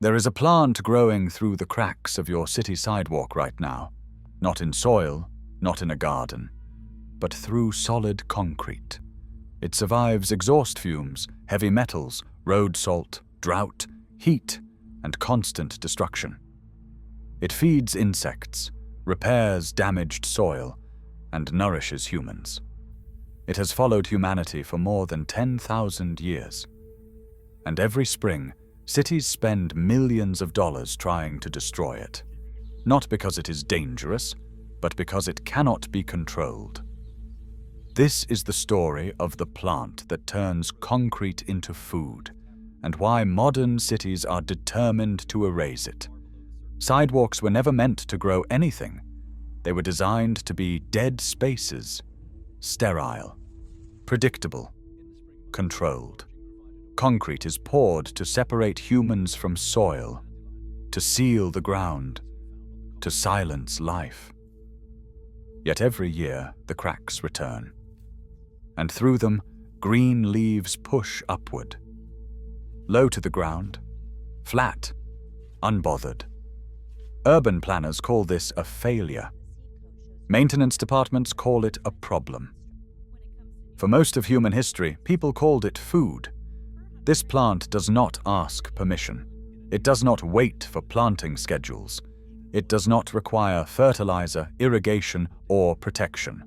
There is a plant growing through the cracks of your city sidewalk right now, not in soil, not in a garden, but through solid concrete. It survives exhaust fumes, heavy metals, road salt, drought, heat, and constant destruction. It feeds insects, repairs damaged soil, and nourishes humans. It has followed humanity for more than 10,000 years. And every spring, cities spend millions of dollars trying to destroy it. Not because it is dangerous, but because it cannot be controlled. This is the story of the plant that turns concrete into food, and why modern cities are determined to erase it. Sidewalks were never meant to grow anything. They were designed to be dead spaces, sterile, predictable, controlled. Concrete is poured to separate humans from soil, to seal the ground, to silence life. Yet every year the cracks return, and through them green leaves push upward, low to the ground, flat, unbothered. Urban planners call this a failure. Maintenance departments call it a problem. For most of human history, people called it food. This plant does not ask permission. It does not wait for planting schedules. It does not require fertilizer, irrigation, or protection.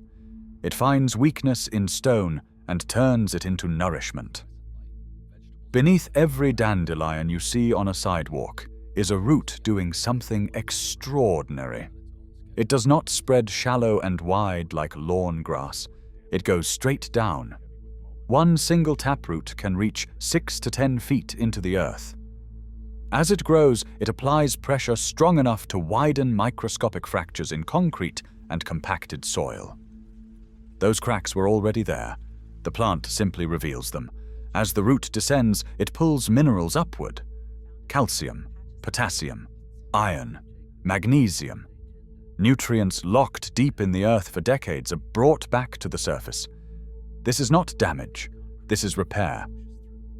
It finds weakness in stone and turns it into nourishment. Beneath every dandelion you see on a sidewalk is a root doing something extraordinary. It does not spread shallow and wide like lawn grass. It goes straight down. One single taproot can reach 6 to 10 feet into the earth. As it grows, it applies pressure strong enough to widen microscopic fractures in concrete and compacted soil. Those cracks were already there. The plant simply reveals them. As the root descends, it pulls minerals upward. Calcium, potassium, iron, magnesium. Nutrients locked deep in the earth for decades are brought back to the surface. This is not damage, this is repair.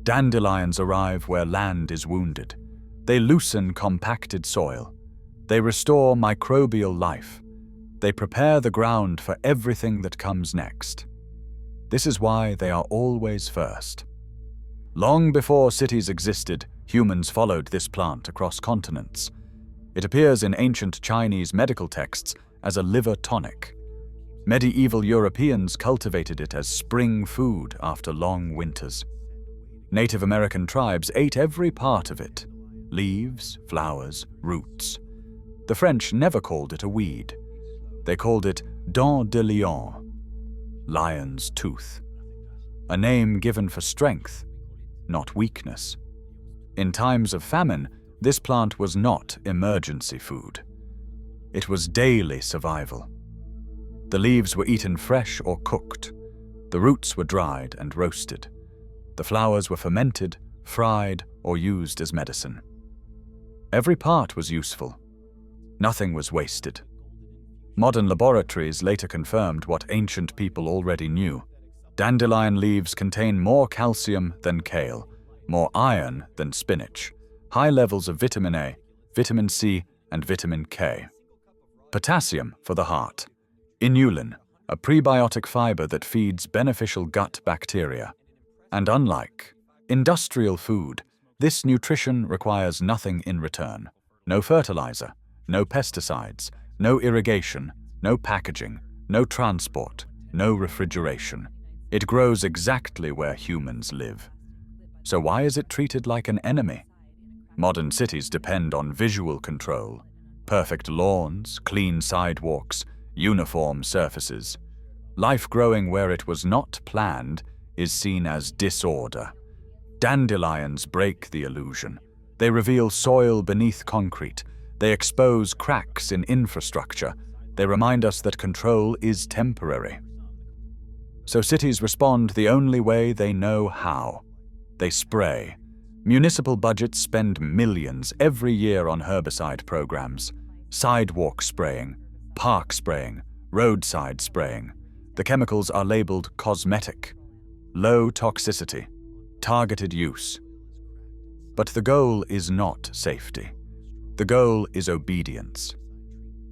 Dandelions arrive where land is wounded. They loosen compacted soil. They restore microbial life. They prepare the ground for everything that comes next. This is why they are always first. Long before cities existed, humans followed this plant across continents. It appears in ancient Chinese medical texts as a liver tonic. Medieval Europeans cultivated it as spring food after long winters. Native American tribes ate every part of it: leaves, flowers, roots. The French never called it a weed. They called it dandelion, lion's tooth, a name given for strength, not weakness. In times of famine, this plant was not emergency food. It was daily survival. The leaves were eaten fresh or cooked. The roots were dried and roasted. The flowers were fermented, fried, or used as medicine. Every part was useful. Nothing was wasted. Modern laboratories later confirmed what ancient people already knew. Dandelion leaves contain more calcium than kale, more iron than spinach, high levels of vitamin A, vitamin C, and vitamin K. Potassium for the heart. Inulin, a prebiotic fiber that feeds beneficial gut bacteria. And unlike industrial food, this nutrition requires nothing in return. No fertilizer, no pesticides, no irrigation, no packaging, no transport, no refrigeration. It grows exactly where humans live. So why is it treated like an enemy? Modern cities depend on visual control. Perfect lawns, clean sidewalks, uniform surfaces. Life growing where it was not planned is seen as disorder. Dandelions break the illusion. They reveal soil beneath concrete. They expose cracks in infrastructure. They remind us that control is temporary. So cities respond the only way they know how. They spray. Municipal budgets spend millions every year on herbicide programs. Sidewalk spraying, park spraying, roadside spraying. The chemicals are labeled cosmetic, low toxicity, targeted use. But the goal is not safety. The goal is obedience.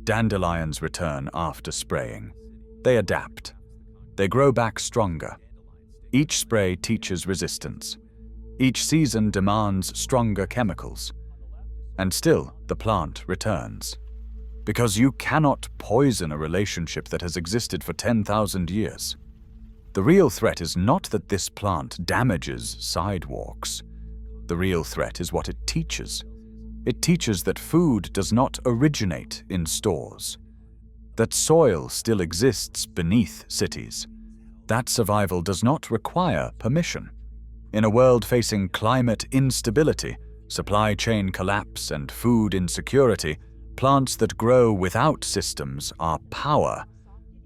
Dandelions return after spraying. They adapt. They grow back stronger. Each spray teaches resistance. Each season demands stronger chemicals. And still, the plant returns. Because you cannot poison a relationship that has existed for 10,000 years. The real threat is not that this plant damages sidewalks. The real threat is what it teaches. It teaches that food does not originate in stores, that soil still exists beneath cities, that survival does not require permission. In a world facing climate instability, supply chain collapse, and food insecurity, plants that grow without systems are power.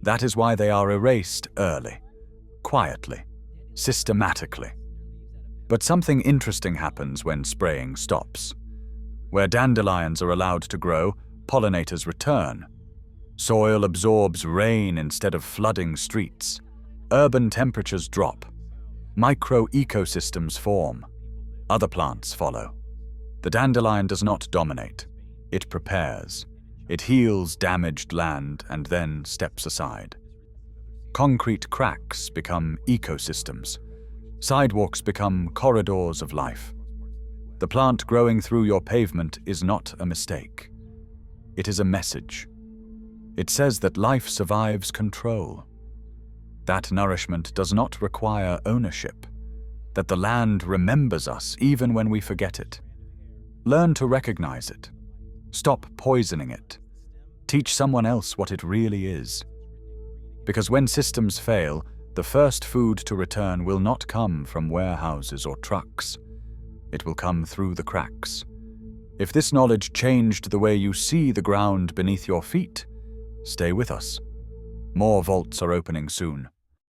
That is why they are erased early, quietly, systematically. But something interesting happens when spraying stops. Where dandelions are allowed to grow, pollinators return. Soil absorbs rain instead of flooding streets. Urban temperatures drop. Micro-ecosystems form. Other plants follow. The dandelion does not dominate. It prepares. It heals damaged land and then steps aside. Concrete cracks become ecosystems. Sidewalks become corridors of life. The plant growing through your pavement is not a mistake. It is a message. It says that life survives control. That nourishment does not require ownership. That the land remembers us even when we forget it. Learn to recognize it. Stop poisoning it. Teach someone else what it really is. Because when systems fail, the first food to return will not come from warehouses or trucks. It will come through the cracks. If this knowledge changed the way you see the ground beneath your feet, stay with us. More vaults are opening soon.